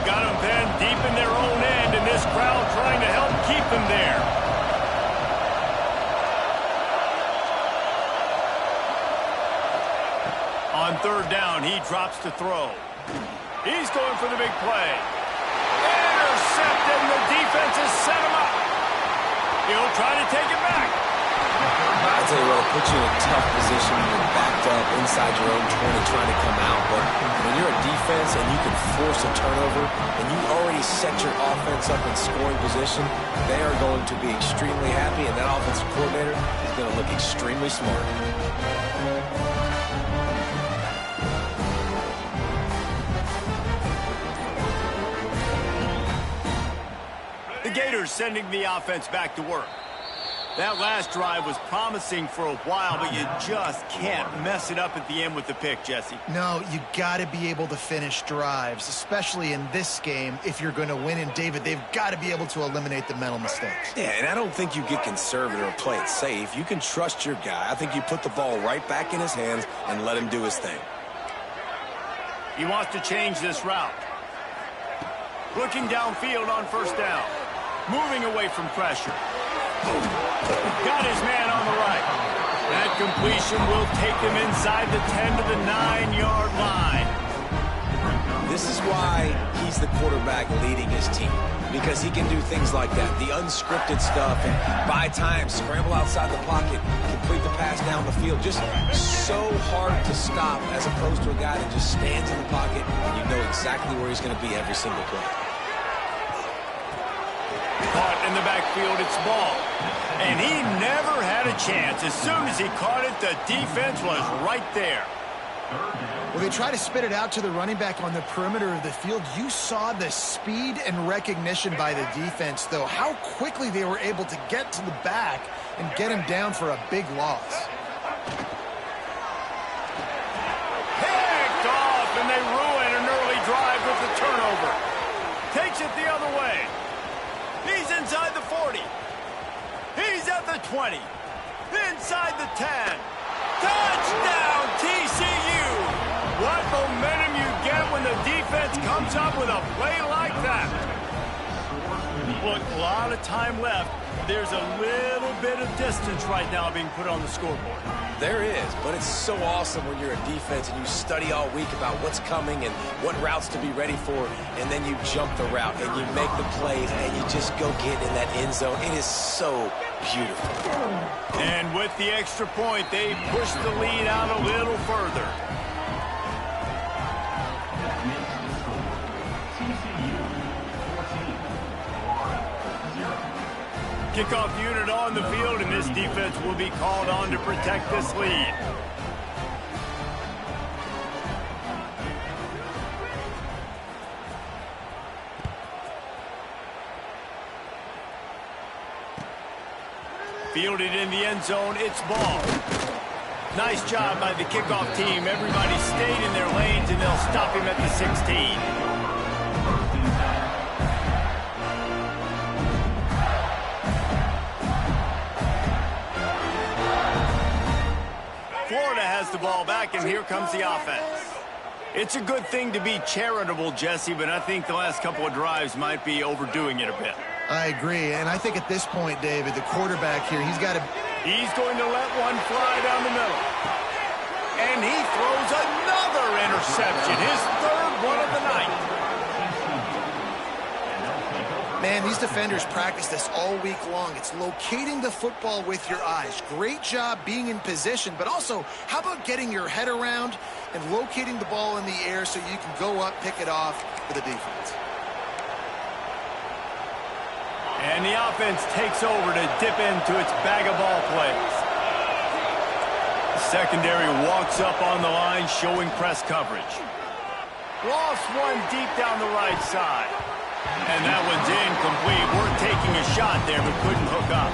got them pinned deep in their own end, and this crowd trying to help keep them there. On third down, he drops to throw. He's going for the big play. Intercepted, and the defense has set him up. He'll try to take it back. I tell you what, it puts you in a tough position when you're backed up inside your own 20 trying to come out. But when you're a defense and you can force a turnover and you already set your offense up in scoring position, they are going to be extremely happy, and that offensive coordinator is going to look extremely smart. The Gators sending the offense back to work. That last drive was promising for a while, but you just can't mess it up at the end with the pick, Jesse. No, you got to be able to finish drives, especially in this game. If you're going to win, and David, they've got to be able to eliminate the mental mistakes. Yeah, and I don't think you get conservative or play it safe. You can trust your guy. I think you put the ball right back in his hands and let him do his thing. He wants to change this route. Looking downfield on first down. Moving away from pressure. Got his man on the right. That completion will take him inside the 10 to the 9-yard line. This is why he's the quarterback leading his team, because he can do things like that, the unscripted stuff, and buy time, scramble outside the pocket, complete the pass down the field. Just so hard to stop as opposed to a guy that just stands in the pocket and you know exactly where he's going to be every single play. Caught in the backfield, it's ball. And he never had a chance. As soon as he caught it, the defense was right there. Well, they try to spit it out to the running back on the perimeter of the field. You saw the speed and recognition by the defense, though, how quickly they were able to get to the back and get him down for a big loss. Picked off, and they ruin an early drive with the turnover. Takes it the other way. He's inside the 40. He's at the 20. Inside the 10. Touchdown, TCU! What momentum you get when the defense comes up with a play like that. Look, a lot of time left. There's a little bit of distance right now being put on the scoreboard. There is, but it's so awesome when you're a defense and you study all week about what's coming and what routes to be ready for, and then you jump the route and you make the plays and you just go get in that end zone. It is so beautiful. And with the extra point, they push the lead out a little further. Kickoff unit on the field, and this defense will be called on to protect this lead. Fielded in the end zone, it's ball. Nice job by the kickoff team. Everybody stayed in their lanes, and they'll stop him at the 16. Florida has the ball back, and here comes the offense. It's a good thing to be charitable, Jesse, but I think the last couple of drives might be overdoing it a bit. I agree, and I think at this point, David, the quarterback here, he's going to let one fly down the middle. And he throws another interception, his third one of the night. Man, these defenders practice this all week long. It's locating the football with your eyes. Great job being in position, but also, how about getting your head around and locating the ball in the air so you can go up, pick it off for the defense. And the offense takes over to dip into its bag of ball plays. The secondary walks up on the line, showing press coverage. Lost one deep down the right side. And that one's incomplete. We're taking a shot there, but couldn't hook up.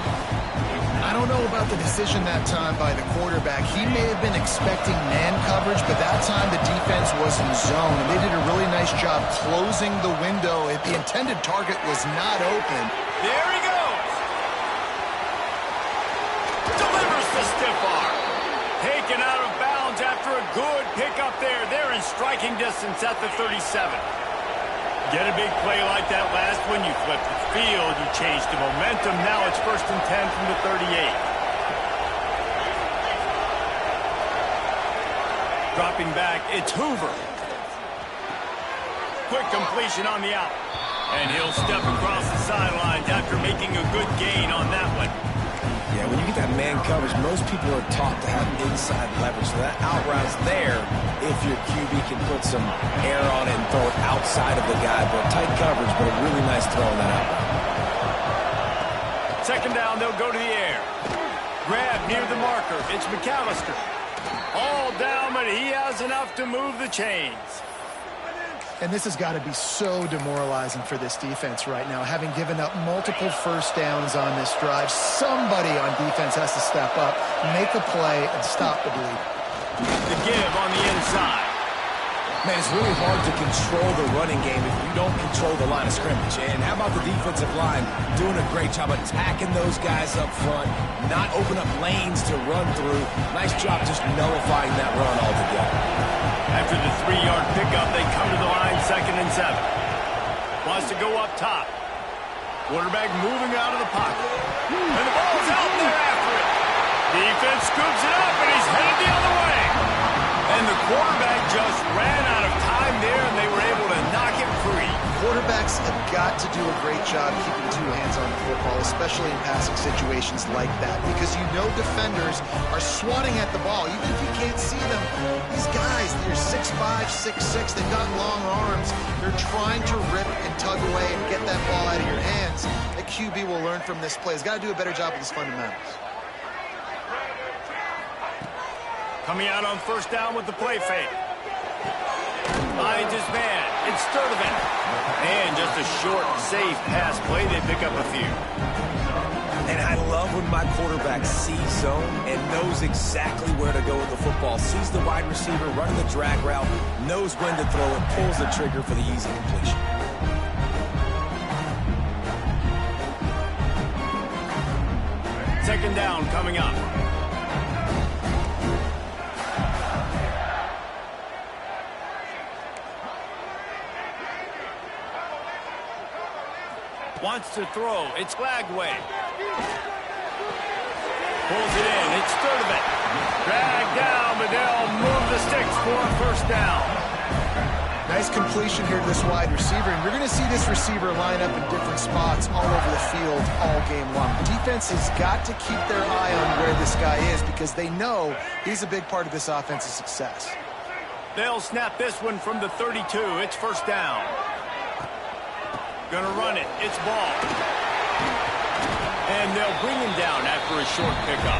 I don't know about the decision that time by the quarterback. He may have been expecting man coverage, but that time the defense was in zone. And they did a really nice job closing the window. The intended target was not open. There he goes. Delivers the stiff arm. Taken out of bounds after a good pickup there. They're in striking distance at the 37. Get a big play like that last one, you flip the field, you change the momentum. Now it's 1st and 10 from the 38. Dropping back, it's Hoover. Quick completion on the out. And he'll step across the sidelines after making a good gain on that one. Yeah, when you get that man coverage, most people are taught to have inside leverage. So that out route's there if your QB can put some air on it and throw it outside of the guy. But tight coverage, but a really nice throw on that out route. 2nd down, they'll go to the air. Grab near the marker. It's McAllister. All down, but he has enough to move the chains. And this has got to be so demoralizing for this defense right now. Having given up multiple first downs on this drive, somebody on defense has to step up, make a play, and stop the bleed. The give on the inside. Man, it's really hard to control the running game if you don't control the line of scrimmage. And how about the defensive line doing a great job attacking those guys up front, not open up lanes to run through. Nice job just nullifying that run altogether. After the 3-yard pickup, they come to the line 2nd and 7. Wants to go up top. Quarterback moving out of the pocket. And the ball's out there after it. Defense scoops it up, and he's headed the other way. And the quarterback just ran out of time there, and they were able to knock it free. Quarterbacks have got to do a great job keeping 2 hands on the football, especially in passing situations like that, because you know defenders are swatting at the ball. Even if you can't see them, these guys, they're 6'5", 6'6", they've got long arms. They're trying to rip and tug away and get that ball out of your hands. The QB will learn from this play. He's got to do a better job with his fundamentals. Coming out on 1st down with the play fake. Finds his man. It's Sturdivant. And just a short, safe pass play. They pick up a few. And I love when my quarterback sees zone and knows exactly where to go with the football. Sees the wide receiver running the drag route, knows when to throw it, pulls the trigger for the easy completion. Second down coming up. Wants to throw. It's Flagway. Pulls it in. It's Sturdivant. Dragged down, but they'll move the sticks for a 1st down. Nice completion here to this wide receiver, and you're going to see this receiver line up in different spots all over the field all game long. Defense has got to keep their eye on where this guy is because they know he's a big part of this offense's success. They'll snap this one from the 32. It's 1st down. Gonna run it. It's Ball. And they'll bring him down after a short pickup.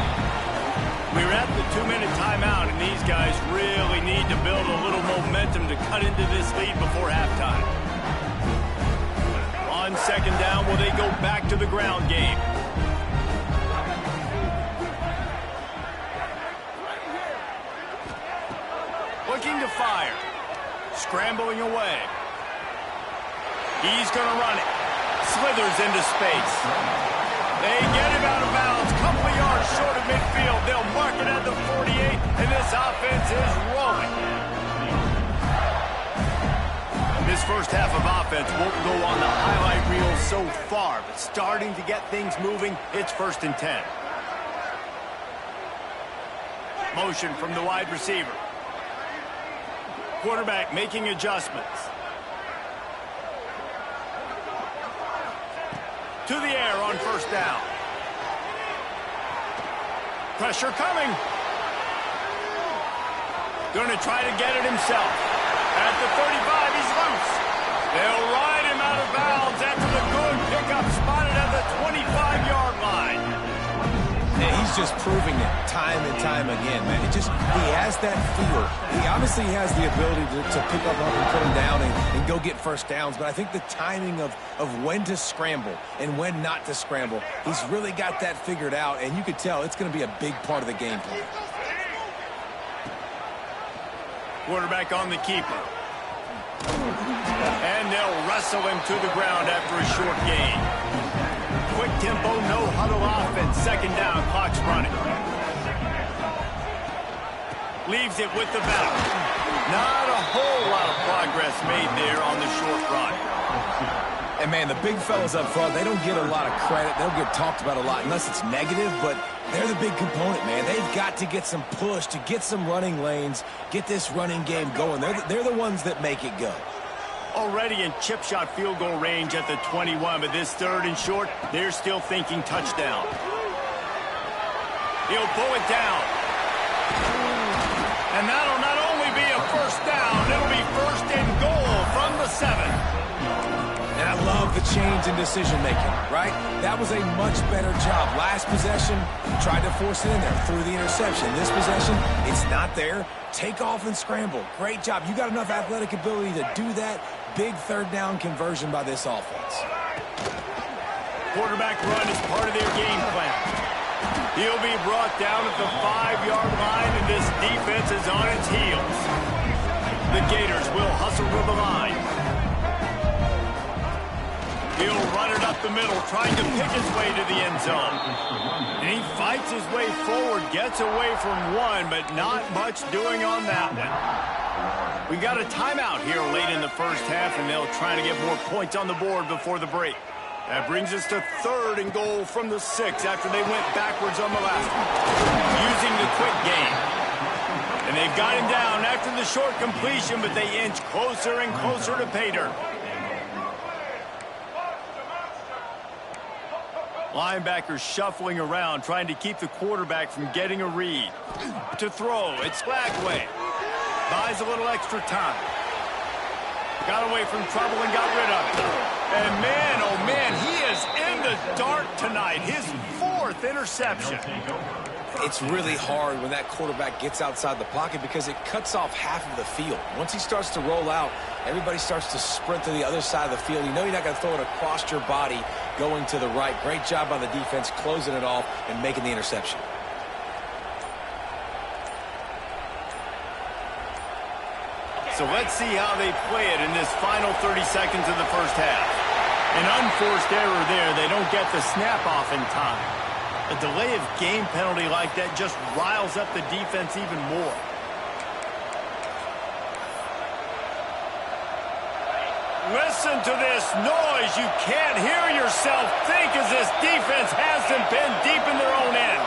We're at the 2-minute timeout, and these guys really need to build a little momentum to cut into this lead before halftime. On 2nd down, will they go back to the ground game? Looking to fire. Scrambling away. He's going to run it. Slithers into space. They get him out of bounds. Couple yards short of midfield. They'll mark it at the 48, and this offense is rolling. This 1st half of offense won't go on the highlight reel so far, but starting to get things moving, it's 1st and 10. Motion from the wide receiver. Quarterback making adjustments. To the air on 1st down. Pressure coming. Going to try to get it himself. At the 35, he's loose. They'll ride him out of bounds after the good pickup spotted at the 25-yard line. And he's just proving it time and time again, man. He has that feel. He obviously has the ability to pick up and put him down and go get 1st downs, but I think the timing of when to scramble and when not to scramble, he's really got that figured out, and you could tell it's going to be a big part of the game plan. Quarterback on the keeper. And they'll wrestle him to the ground after a short gain. Quick tempo, no huddle offense. 2nd down, clock's running. Leaves it with the back. Not a whole lot of progress made there on the short run. And, man, the big fellas up front, they don't get a lot of credit. They don't get talked about a lot unless it's negative, but they're the big component, man. They've got to get some push, to get some running lanes, get this running game going. They're the ones that make it go. Already in chip shot field goal range at the 21, but this 3rd and short, they're still thinking touchdown. He'll pull it down. And that'll not only be a first down, it'll be 1st and goal from the 7. And I love the change in decision-making, right? That was a much better job. Last possession, tried to force it in there through the interception. This possession, it's not there. Take off and scramble. Great job. You got enough athletic ability to do that. Big 3rd down conversion by this offense. Quarterback run is part of their game plan. He'll be brought down at the 5-yard line, and this defense is on its heels. The Gators will hustle to the line. He'll run it up the middle, trying to pick his way to the end zone. And he fights his way forward, gets away from one, but not much doing on that one. We got a timeout here late in the first half, and they'll try to get more points on the board before the break. That brings us to 3rd and goal from the 6 after they went backwards on the last one. Using the quick game. And they've got him down after the short completion, but they inch closer and closer to pay dirt. Linebackers shuffling around, trying to keep the quarterback from getting a read. To throw, it's Flagway. Buys a little extra time. Got away from trouble and got rid of it. And man, oh man, he is in the dark tonight. His 4th interception. It's really hard when that quarterback gets outside the pocket because it cuts off half of the field. Once he starts to roll out, everybody starts to sprint to the other side of the field. You know you're not going to throw it across your body going to the right. Great job by the defense closing it off and making the interception. So let's see how they play it in this final 30 seconds of the first half. An unforced error there. They don't get the snap off in time. A delay of game penalty like that just riles up the defense even more. Listen to this noise. You can't hear yourself think as this defense has them pinned deep in their own end.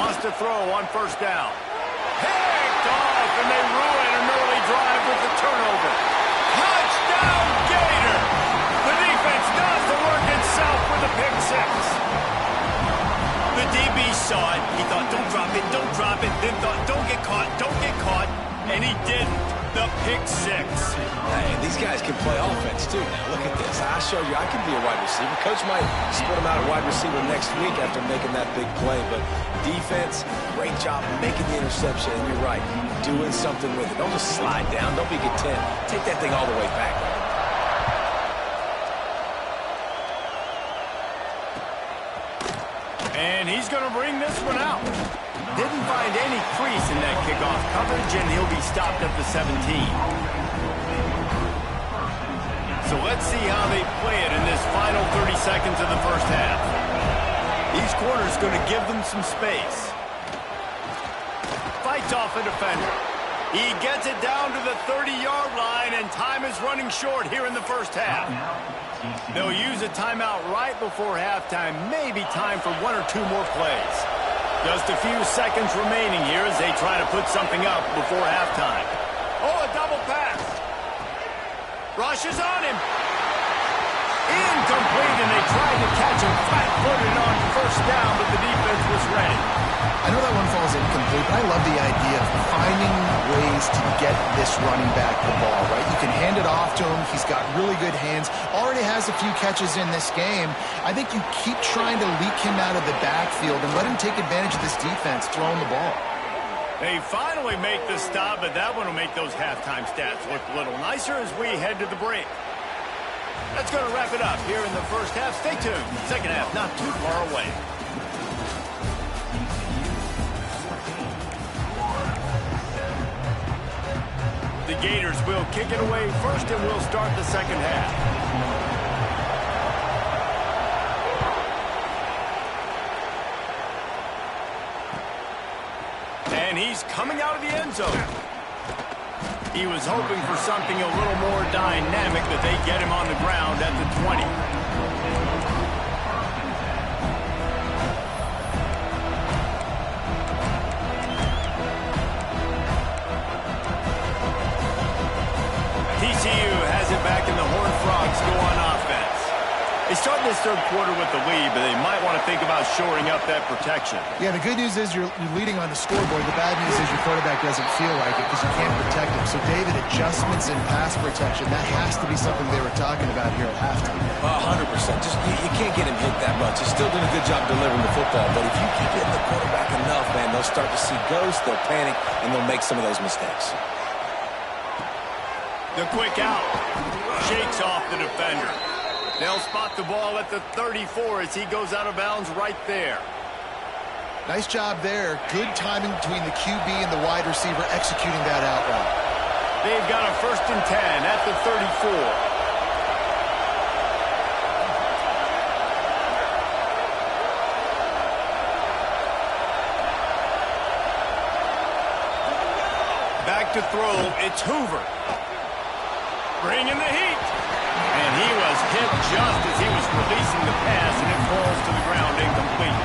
Wants to throw on 1st down. Picked off, and they ruin an early drive with the turnover. Touchdown, Gator! The defense does the work itself with a pick 6. The DB saw it. He thought, don't drop it, then thought, don't get caught, and he didn't. The pick 6. Hey, these guys can play offense, too. Now, look at this. I showed you I can be a wide receiver. Coach might split him out at wide receiver next week after making that big play, but defense, great job making the interception, and you're right, doing something with it. Don't just slide down. Don't be content. Take that thing all the way back. And he's going to bring this one out. Didn't find any crease in that kickoff coverage, and he'll be stopped at the 17. So let's see how they play it in this final 30 seconds of the first half. These corners going to give them some space. Fights off a defender. He gets it down to the 30-yard line, and time is running short here in the first half. They'll use a timeout right before halftime. Maybe time for 1 or 2 more plays. Just a few seconds remaining here as they try to put something up before halftime. Oh, a double pass. Rushes on him. Incomplete, and they tried to catch him flat-footed on 1st down, but the defense was ready. I know that one falls incomplete, but I love the idea of finding ways to get this running back the ball, right? You can hand it off to him. He's got really good hands. Already has a few catches in this game. I think you keep trying to leak him out of the backfield and let him take advantage of this defense throwing the ball. They finally make the stop, but that one will make those halftime stats look a little nicer as we head to the break. That's going to wrap it up here in the first half. Stay tuned. Second half not too far away. The Gators will kick it away first, and we'll start the second half. And he's coming out of the end zone. He was hoping for something a little more dynamic, but they get him on the ground at the 20. TCU has it back, and the Horned Frogs go on offense. They start this third quarter with the lead, but they might want to think about shoring up that protection. Yeah, the good news is you're leading on the scoreboard. The bad news is your quarterback doesn't feel like it because you can't protect him. So, David, adjustments in pass protection, that has to be something they were talking about here at halftime. 100%. Just you can't get him hit that much. He's still doing a good job delivering the football, but if you keep hitting the quarterback enough, man, they'll start to see ghosts, they'll panic, and they'll make some of those mistakes. The quick out shakes off the defender. They'll spot the ball at the 34 as he goes out of bounds right there. Nice job there. Good timing between the QB and the wide receiver executing that out route. They've got a 1st and 10 at the 34. Back to throw, it's Hoover. Bringing the heat. And he was hit just as he was releasing the pass, and it falls to the ground incomplete.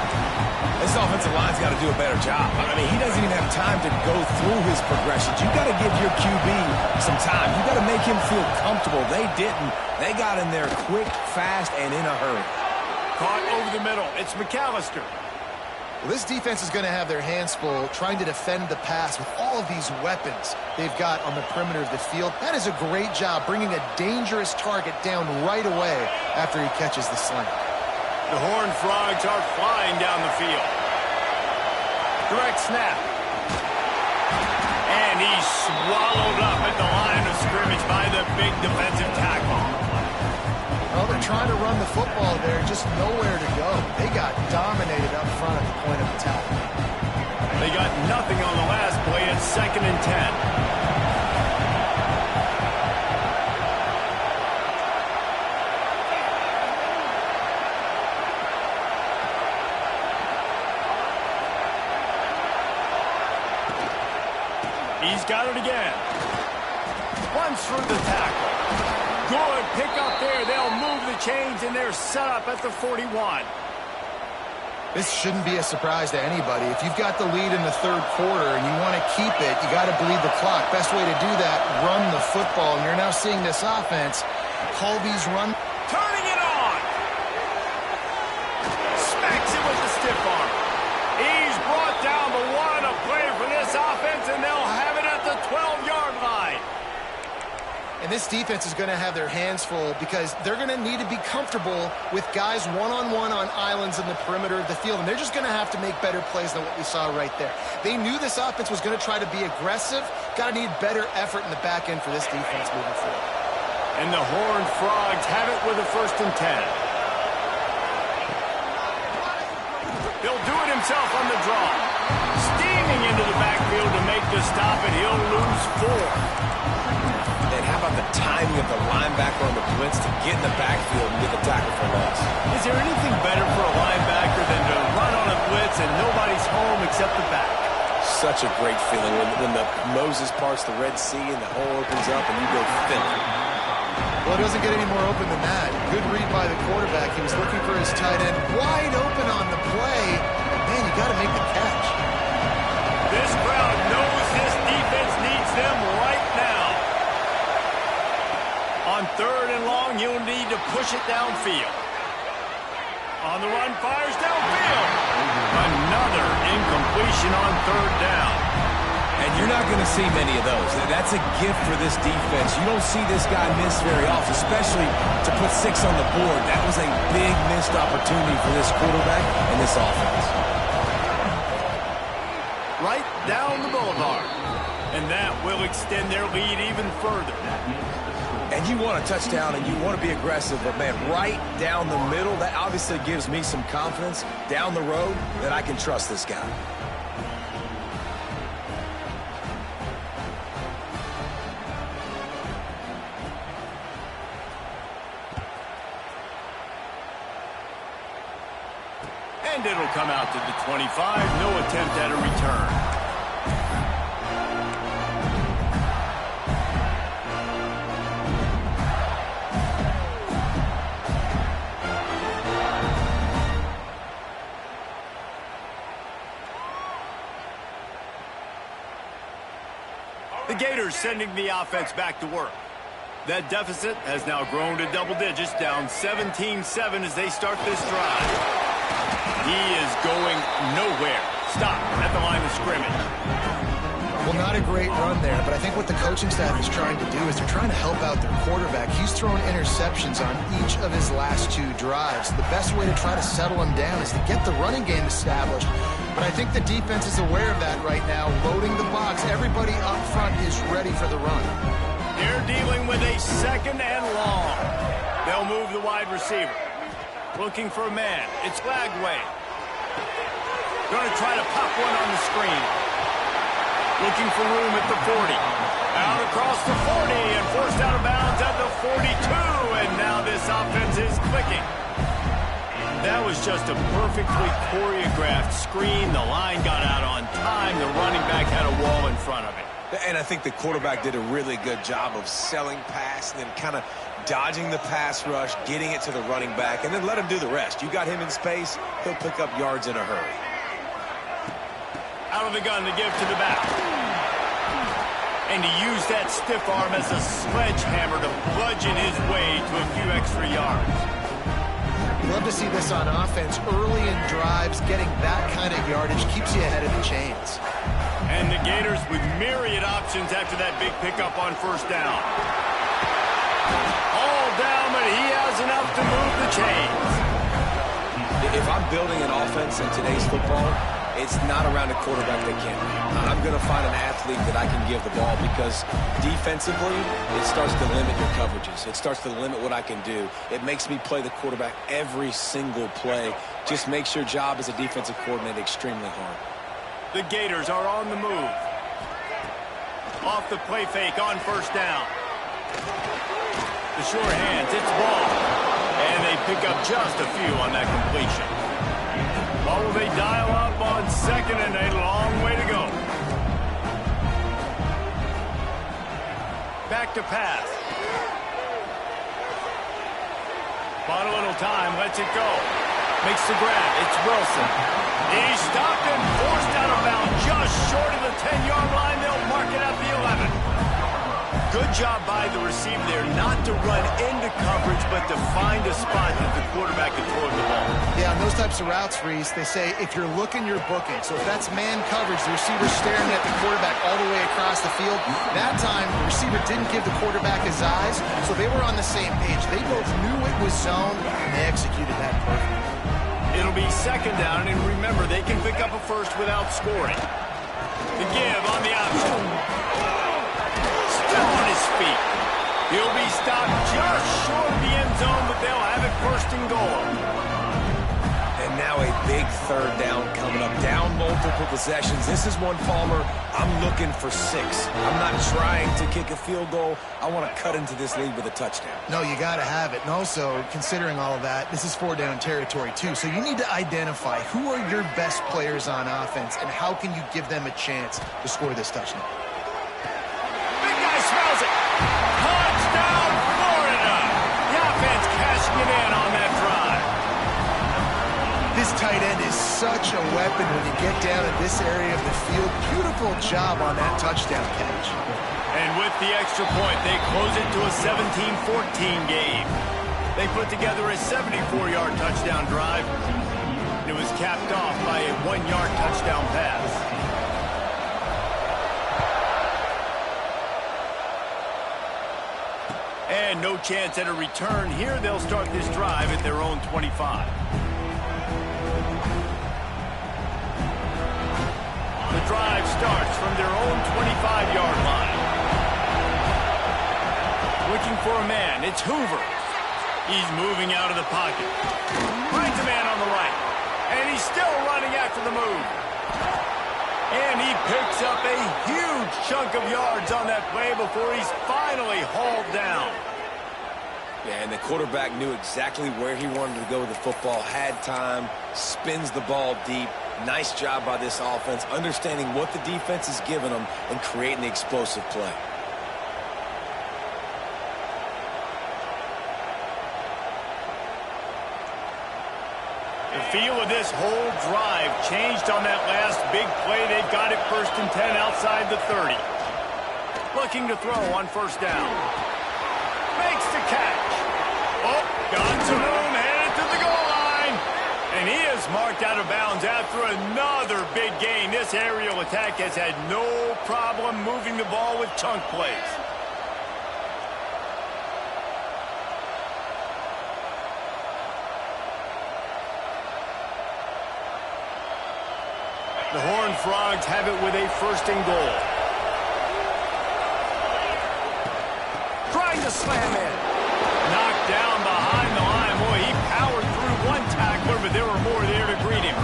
This offensive line's got to do a better job. I mean, he doesn't even have time to go through his progressions. You got to give your QB some time. You got to make him feel comfortable. They didn't. They got in there quick, fast, and in a hurry. Caught over the middle. It's McAllister. Well, this defense is going to have their hands full trying to defend the pass with all of these weapons they've got on the perimeter of the field. That is a great job bringing a dangerous target down right away after he catches the slant. The Horned Frogs are flying down the field. Direct snap. And he's swallowed up at the line of scrimmage by the big defensive tackle. Well, they're trying to run the football there, just nowhere to go. They got dominated up front at the point of attack. They got nothing on the last play at 2nd and 10. He's got it again. Runs through the tackle. Good pick up there. They'll move the chains, and they're set up at the 41. This shouldn't be a surprise to anybody. If you've got the lead in the third quarter and you want to keep it, you got to bleed the clock. Best way to do that, run the football. And you're now seeing this offense call these run. Turning it on. Smacks it with the stiff arm. He's brought down, but what a play for this offense, and they'll have it at the 12-yard line. And this defense is going to have their hands full because they're going to need to be comfortable with guys one-on-one on islands in the perimeter of the field, and they're just going to have to make better plays than what we saw right there. They knew this offense was going to try to be aggressive. Got to need better effort in the back end for this defense moving forward. And the Horned Frogs have it with a 1st and 10. He'll do it himself on the draw. Steaming into the backfield to make the stop, and he'll lose 4. And how about the timing of the linebacker on the blitz to get in the backfield and get the tackle for loss? Is there anything better for a linebacker than to run on a blitz and nobody's home except the back? Such a great feeling when the Moses parts the Red Sea and the hole opens up and you go thin. Well, it doesn't get any more open than that. Good read by the quarterback. He was looking for his tight end wide open on the play. Man, you got to make the catch. This crowd knows this defense needs them right now. On 3rd and long, you'll need to push it downfield. On the run, fires downfield. Another incompletion on 3rd down. And you're not going to see many of those. That's a gift for this defense. You don't see this guy miss very often, especially to put 6 on the board. That was a big missed opportunity for this quarterback and this offense. Right down the boulevard. And that will extend their lead even further. And you want a touchdown and you want to be aggressive, but, man, right down the middle, that obviously gives me some confidence down the road that I can trust this guy. And it'll come out to the 25. No attempt at a return. Gators sending the offense back to work. That deficit has now grown to double digits, down 17-7 as they start this drive. He is going nowhere. Stop at the line of scrimmage. Well, not a great run there, but I think what the coaching staff is trying to do is they're trying to help out their quarterback. He's thrown interceptions on each of his last 2 drives. The best way to try to settle him down is to get the running game established. But I think the defense is aware of that right now, loading the box. Everybody up front is ready for the run. They're dealing with a 2nd and long. They'll move the wide receiver. Looking for a man. It's Lagway. Going to try to pop one on the screen. Looking for room at the 40. Out across the 40 and forced out of bounds at the 42. And now this offense is clicking. That was just a perfectly choreographed screen. The line got out on time. The running back had a wall in front of it. And I think the quarterback did a really good job of selling pass and then kind of dodging the pass rush, getting it to the running back, and then let him do the rest. You got him in space, he'll pick up yards in a hurry. Out of the gun to give to the back. And to use that stiff arm as a sledgehammer to bludgeon his way to a few extra yards. Love to see this on offense. Early in drives, getting that kind of yardage keeps you ahead of the chains. And the Gators with myriad options after that big pickup on 1st down. All down, but he has enough to move the chains. If I'm building an offense in today's football, it's not around a quarterback that can't win. I'm going to find an athlete that I can give the ball because defensively, it starts to limit your coverages. It starts to limit what I can do. It makes me play the quarterback every single play. Just makes your job as a defensive coordinator extremely hard. The Gators are on the move. Off the play fake on 1st down. The sure hands, it's ball. And they pick up just a few on that completion. Or will they dial up on 2nd and a long way to go? Back to pass. Bought a little time, lets it go. Makes the grab, it's Wilson. He's stopped and forced out of bounds just short of the 10-yard line. They'll mark it at the 11. Good job by the receiver there not to run into coverage, but to find a spot that the quarterback can throw the ball. Yeah, on those types of routes, Reese, they say if you're looking, you're booking. So if that's man coverage, the receiver's staring at the quarterback all the way across the field. That time, the receiver didn't give the quarterback his eyes, so they were on the same page. They both knew it was zone, and they executed that perfectly. It'll be 2nd down, and remember, they can pick up a first without scoring. The give on the option. Still on his feet. He'll be stopped just short of the end zone, but they'll have it 1st and goal. And now a big 3rd down coming up. Down multiple possessions. This is one, Palmer, I'm looking for 6. I'm not trying to kick a field goal. I want to cut into this lead with a touchdown. No, you got to have it. And also, considering all of that, this is 4-down territory too. So you need to identify who are your best players on offense and how can you give them a chance to score this touchdown. Big guy smells it. Touchdown, Florida. The offense cashing it in on that drive. This tight end is such a weapon when you get down in this area of the field. Beautiful job on that touchdown catch. And with the extra point, they close it to a 17-14 game. They put together a 74-yard touchdown drive. It was capped off by a 1-yard touchdown pass. And no chance at a return here. They'll start this drive at their own 25. The drive starts from their own 25-yard line. Looking for a man, it's Hoover. He's moving out of the pocket. Finds a man on the right. And he's still running after the move. And he picks up a huge chunk of yards on that play before he's finally hauled down. Yeah, and the quarterback knew exactly where he wanted to go with the football, had time, spins the ball deep. Nice job by this offense, understanding what the defense is giving them and creating the explosive play. The feel of this whole drive changed on that last big play. They've got it 1st and 10 outside the 30. Looking to throw on first down. Makes the catch. Oh, got some room, headed to the goal line. And he is marked out of bounds after another big gain. This aerial attack has had no problem moving the ball with chunk plays. The Horned Frogs have it with a first and goal. Trying to slam in. Knocked down behind the line. Boy, he powered through one tackler, but there were more there to greet him.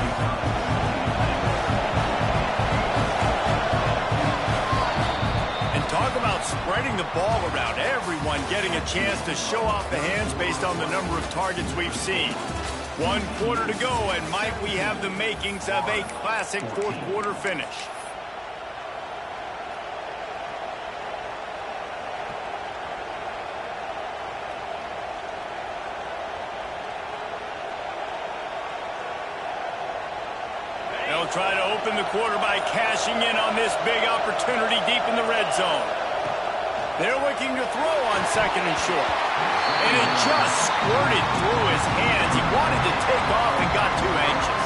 And talk about spreading the ball around. Everyone getting a chance to show off the hands based on the number of targets we've seen. 1 quarter to go, and might we have the makings of a classic fourth quarter finish. They'll try to open the quarter by cashing in on this big opportunity deep in the red zone. They're looking to throw on second and short. And it just squirted through his hands. He wanted to take off and got too anxious.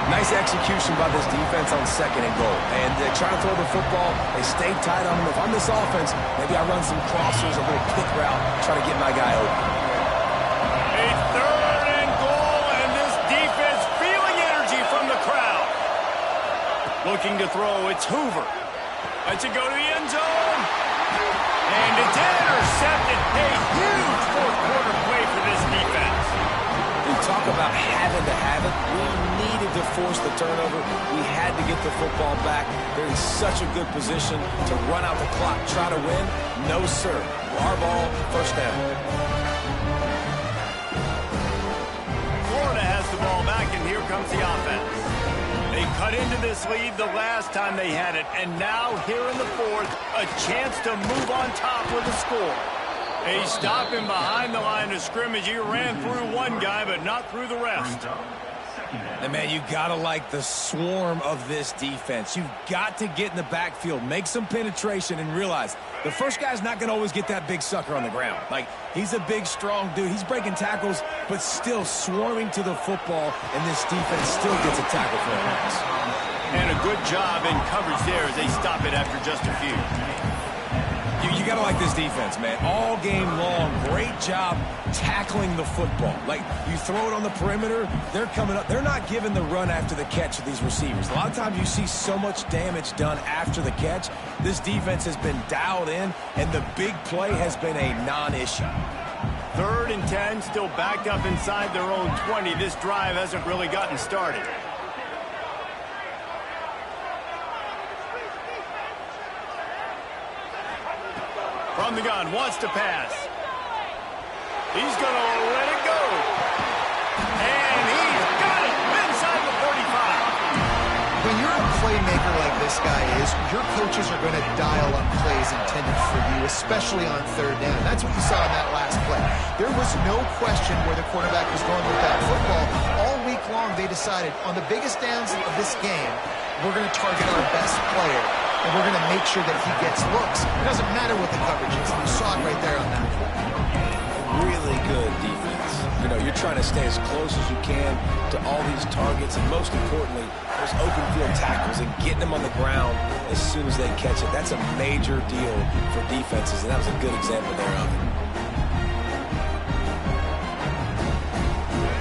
Nice execution by this defense on second and goal. And they try to throw the football. They stay tight on him. If I'm this offense, maybe I run some crossers, a little pick route, try to get my guy open. A third and goal, and this defense feeling energy from the crowd. Looking to throw, it's Hoover. Lets it go to the end zone. And it's intercepted. A huge fourth quarter play for this defense. We talk about having to have it. We needed to force the turnover. We had to get the football back. They're in such a good position to run out the clock, try to win. No, sir. Our ball, first down. Florida has the ball back, and here comes the offense. They cut into this lead the last time they had it, and now here in the fourth, a chance to move on top with a score. They stop him behind the line of scrimmage. He ran through one guy, but not through the rest. And, man, you got to like the swarm of this defense. You've got to get in the backfield, make some penetration, and realize the first guy's not going to always get that big sucker on the ground. Like, he's a big, strong dude. He's breaking tackles, but still swarming to the football, and this defense still gets a tackle for a pass. And a good job in coverage there as they stop it after just a few. You got to like this defense, man. All game long, great job tackling the football. Like, you throw it on the perimeter, they're coming up. They're not giving the run after the catch of these receivers. A lot of times you see so much damage done after the catch. This defense has been dialed in, and the big play has been a non-issue. 3rd and 10, still backed up inside their own 20. This drive hasn't really gotten started. From the gun, wants to pass. He's going to let it go. And he's got it inside the 35. When you're a playmaker like this guy is, your coaches are going to dial up plays intended for you, especially on 3rd down. That's what you saw in that last play. There was no question where the quarterback was going with that football. All week long, they decided on the biggest downs of this game, we're going to target our best player. And we're going to make sure that he gets looks. It doesn't matter what the coverage is. You saw it right there on that play. Really good defense. You know, you're trying to stay as close as you can to all these targets, and most importantly, those open field tackles and getting them on the ground as soon as they catch it. That's a major deal for defenses, and that was a good example there of it.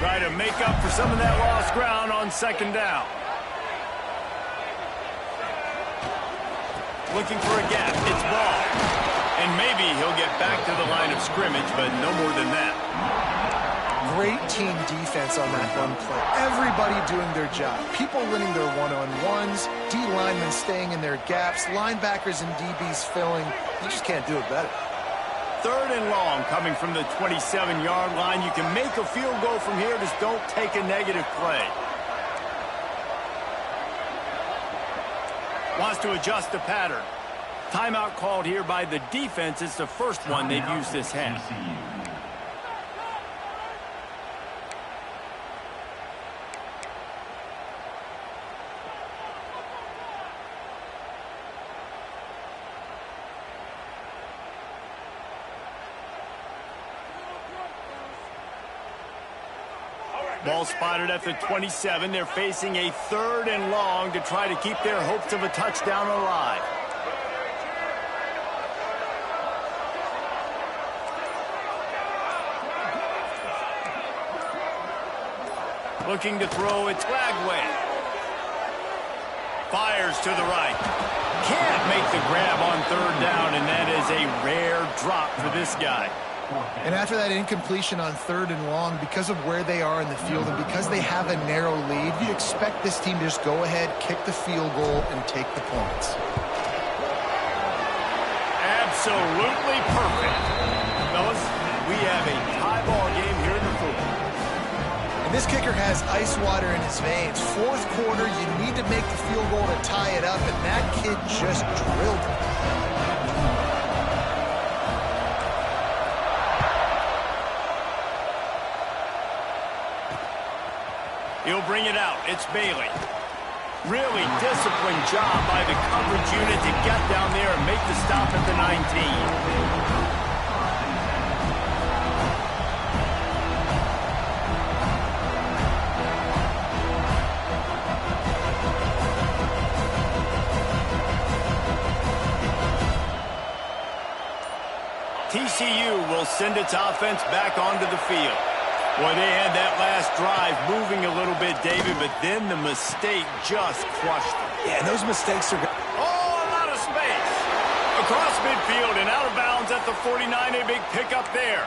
Try to make up for some of that lost ground on 2nd down. Looking for a gap. It's Ball. And maybe he'll get back to the line of scrimmage, but no more than that. Great team defense on that one play. Everybody doing their job. People winning their one-on-ones, D linemen staying in their gaps, linebackers and DBs filling. You just can't do it better. 3rd and long coming from the 27-yard line. You can make a field goal from here. Just don't take a negative play. Wants to adjust the pattern. Timeout called here by the defense. It's the first one they've used this half. Ball spotted at the 27. They're facing a 3rd and long to try to keep their hopes of a touchdown alive. Looking to throw, it's Lagway. Fires to the right. Can't make the grab on 3rd down, and that is a rare drop for this guy. And after that incompletion on 3rd and long, because of where they are in the field and because they have a narrow lead, you expect this team to just go ahead, kick the field goal, and take the points. Absolutely perfect. Fellas, we have a tie ball game here in the 4th. And this kicker has ice water in his veins. 4th quarter, you need to make the field goal to tie it up, and that kid just drilled it. He'll bring it out. It's Bailey. Really disciplined job by the coverage unit to get down there and make the stop at the 19. TCU will send its offense back onto the field. Boy, they had that last drive moving a little bit, David, but then the mistake just crushed them. Yeah, and those mistakes are... Oh, a lot of space. Across midfield and out of bounds at the 49, a big pickup there.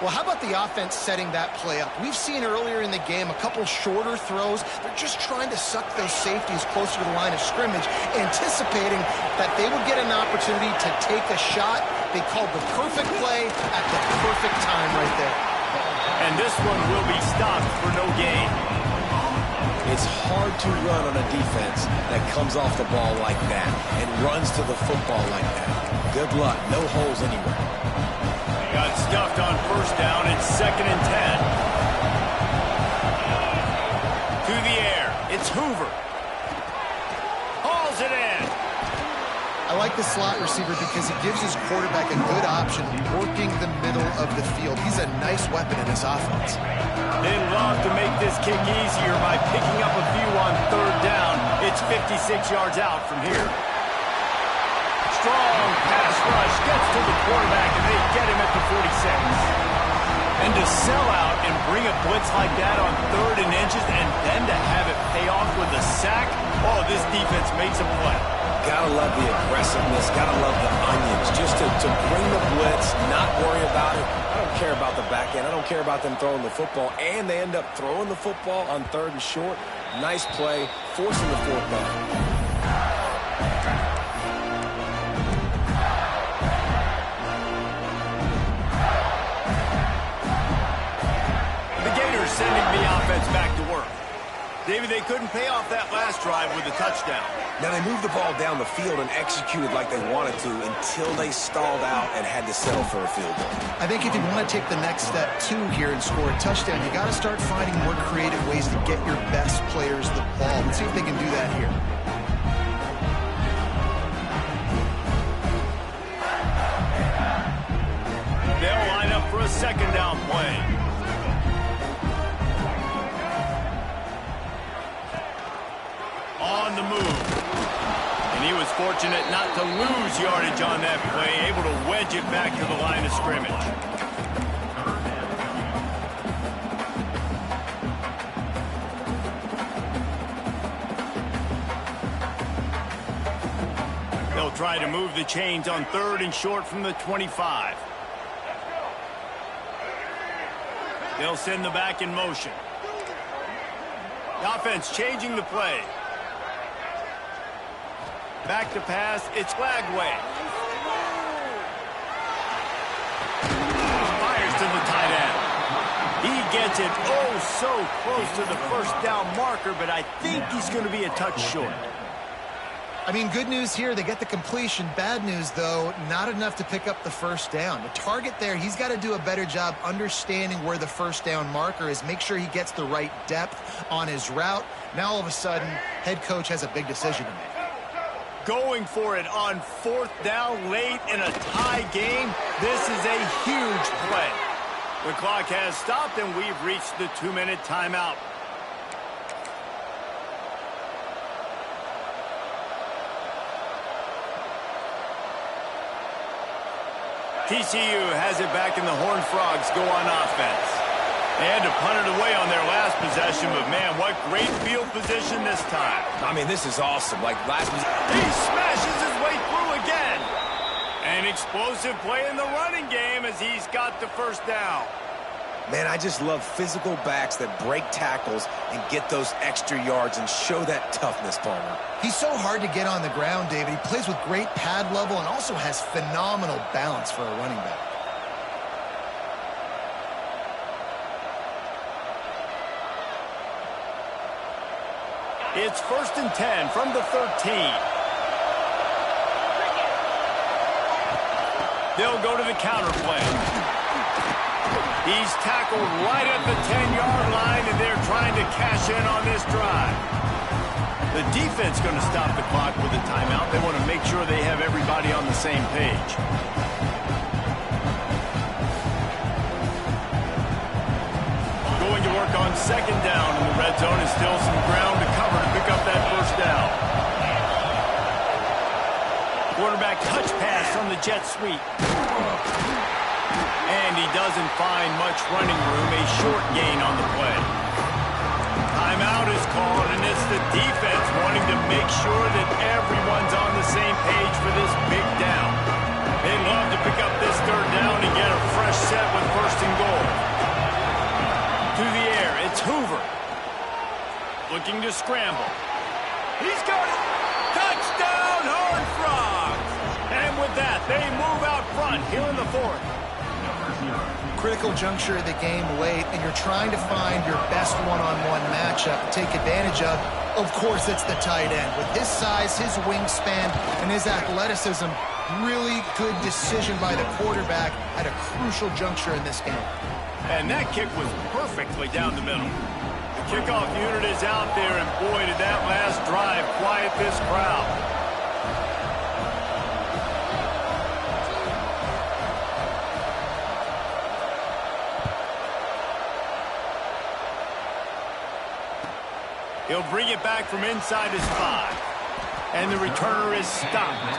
Well, how about the offense setting that play up? We've seen earlier in the game a couple shorter throws. They're just trying to suck those safeties closer to the line of scrimmage, anticipating that they would get an opportunity to take a shot. They called the perfect play at the perfect time right there. And this one will be stopped for no gain. It's hard to run on a defense that comes off the ball like that and runs to the football like that. Good luck. No holes anywhere. Got stuffed on 1st down. It's 2nd and 10. To the air. It's Hoover. Hauls it in. I like the slot receiver because he gives his quarterback a good option working the middle of the field. He's a nice weapon in this offense. They love to make this kick easier by picking up a few on 3rd down. It's 56 yards out from here. Strong pass rush gets to the quarterback, and they get him at the 46. And to sell out and bring a blitz like that on 3rd and inches and then to have it pay off with a sack, oh, this defense makes a play. Gotta love the aggressiveness, gotta love the onions, just to bring the blitz, not worry about it. I don't care about the back end. I don't care about them throwing the football, and they end up throwing the football on 3rd and short. Nice play, forcing the 4th down. Sending the offense back to work. David, they couldn't pay off that last drive with a touchdown. Now they moved the ball down the field and executed like they wanted to until they stalled out and had to settle for a field goal. I think if you want to take the next step too here and score a touchdown, you got to start finding more creative ways to get your best players the ball. Let's see if they can do that here. They'll line up for a 2nd down play. On the move. And he was fortunate not to lose yardage on that play, able to wedge it back to the line of scrimmage. They'll try to move the chains on 3rd and short from the 25. They'll send the back in motion. The offense changing the play. Back to pass, it's Lagway. Fires to the tight end. He gets it oh so close to the 1st down marker, but I think he's going to be a touch short. I mean, good news here, they get the completion. Bad news, though, not enough to pick up the 1st down. The target there, he's got to do a better job understanding where the 1st down marker is, make sure he gets the right depth on his route. Now, all of a sudden, head coach has a big decision to make. Going for it on 4th down late in a tie game. This is a huge play. The clock has stopped, and we've reached the 2-minute timeout. TCU has it back, and the Horned Frogs go on offense. They had to punt it away on their last possession, but man, what great field position this time. I mean, this is awesome. Like last He smashes his way through again. An explosive play in the running game as he's got the first down. Man, I just love physical backs that break tackles and get those extra yards and show that toughness, Palmer. He's so hard to get on the ground, David. He plays with great pad level and also has phenomenal balance for a running back. It's 1st and 10 from the 13. They'll go to the counter play. He's tackled right at the 10-yard line, and they're trying to cash in on this drive. The defense going to stop the clock with a timeout. They want to make sure they have everybody on the same page. Going to work on 2nd down in the red zone, and still some ground to cover to pick up that first down. Quarterback touch pass from the jet sweep. And he doesn't find much running room, a short gain on the play. Timeout is called, and it's the defense wanting to make sure that everyone's on the same page for this big down. They'd love to pick up this 3rd down and get a fresh set with 1st and goal. To the air, it's Hoover. Looking to scramble. He's got it. Touchdown, Horned Frogs! And with that, they move out front here in the 4th. Critical juncture of the game late, and you're trying to find your best one-on-one matchup to take advantage of. Of course, it's the tight end. With his size, his wingspan, and his athleticism, really good decision by the quarterback at a crucial juncture in this game. And that kick was perfectly down the middle. The kickoff unit is out there, and boy, did that last drive quiet this crowd. He'll bring it back from inside his 5. And the returner is stopped.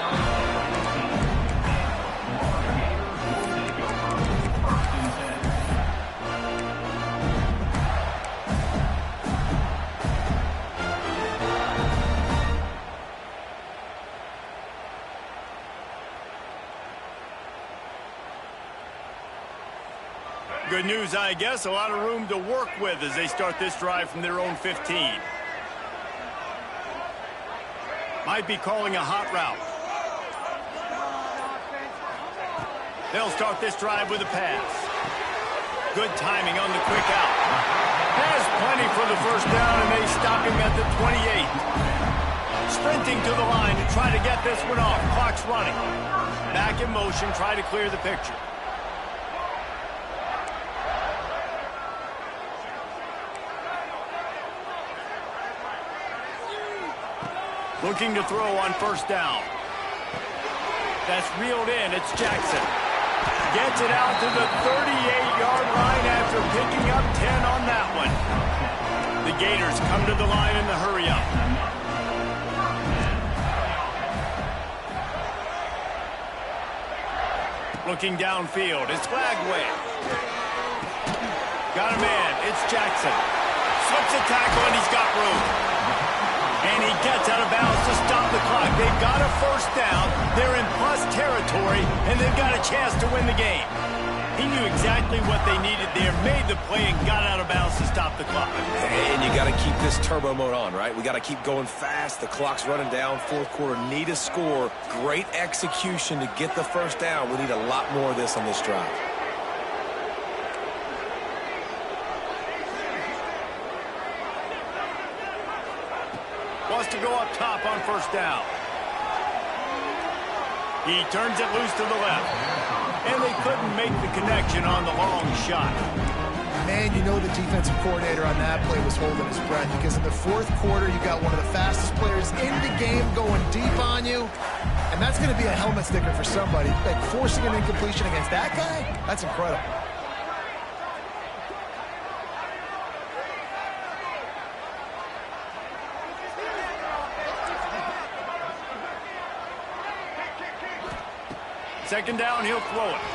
Good news, I guess. A lot of room to work with as they start this drive from their own 15. Might be calling a hot route. They'll start this drive with a pass. Good timing on the quick out. Has plenty for the first down, and they stop him at the 28. Sprinting to the line to try to get this one off. Clock's running. Back in motion, try to clear the picture. Looking to throw on 1st down. That's reeled in. It's Jackson. Gets it out to the 38-yard line after picking up 10 on that one. The Gators come to the line in the hurry-up. Looking downfield. It's Flagway. Got a man. It's Jackson. Slips a tackle, and he's got room. And he gets out of bounds to stop the clock. They've got a first down. They're in plus territory, and they've got a chance to win the game. He knew exactly what they needed there, made the play, and got out of bounds to stop the clock. And you got to keep this turbo mode on, right? We got to keep going fast. The clock's running down. 4th quarter, need a score. Great execution to get the first down. We need a lot more of this on this drive. Wants to go up top on 1st down. He turns it loose to the left. And they couldn't make the connection on the long shot. Man, you know the defensive coordinator on that play was holding his breath, because in the 4th quarter, you got one of the fastest players in the game going deep on you. And that's going to be a helmet sticker for somebody. Like forcing an incompletion against that guy, that's incredible. second down, he'll throw it.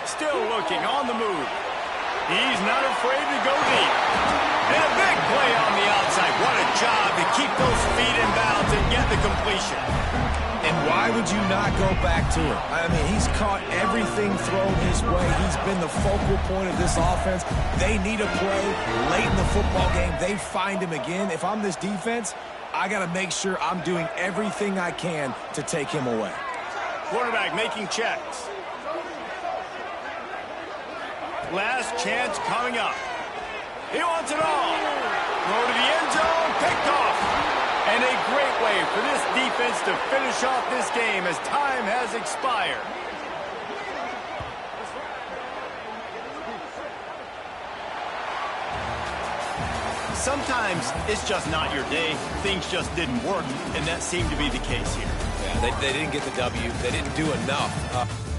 Still looking on the move. He's not afraid to go deep. And a big play on the outside. What a job to keep those feet in bounds and get the completion. And why would you not go back to it? I mean, he's caught everything thrown his way. He's been the focal point of this offense. They need a play late in the football game. They find him again. If I'm this defense, I got to make sure I'm doing everything I can to take him away. Quarterback making checks. Last chance coming up. He wants it all. Throw to the end zone, picked off. And a great way for this defense to finish off this game as time has expired. Sometimes it's just not your day. Things just didn't work, and that seemed to be the case here. Yeah, they didn't get the W. They didn't do enough.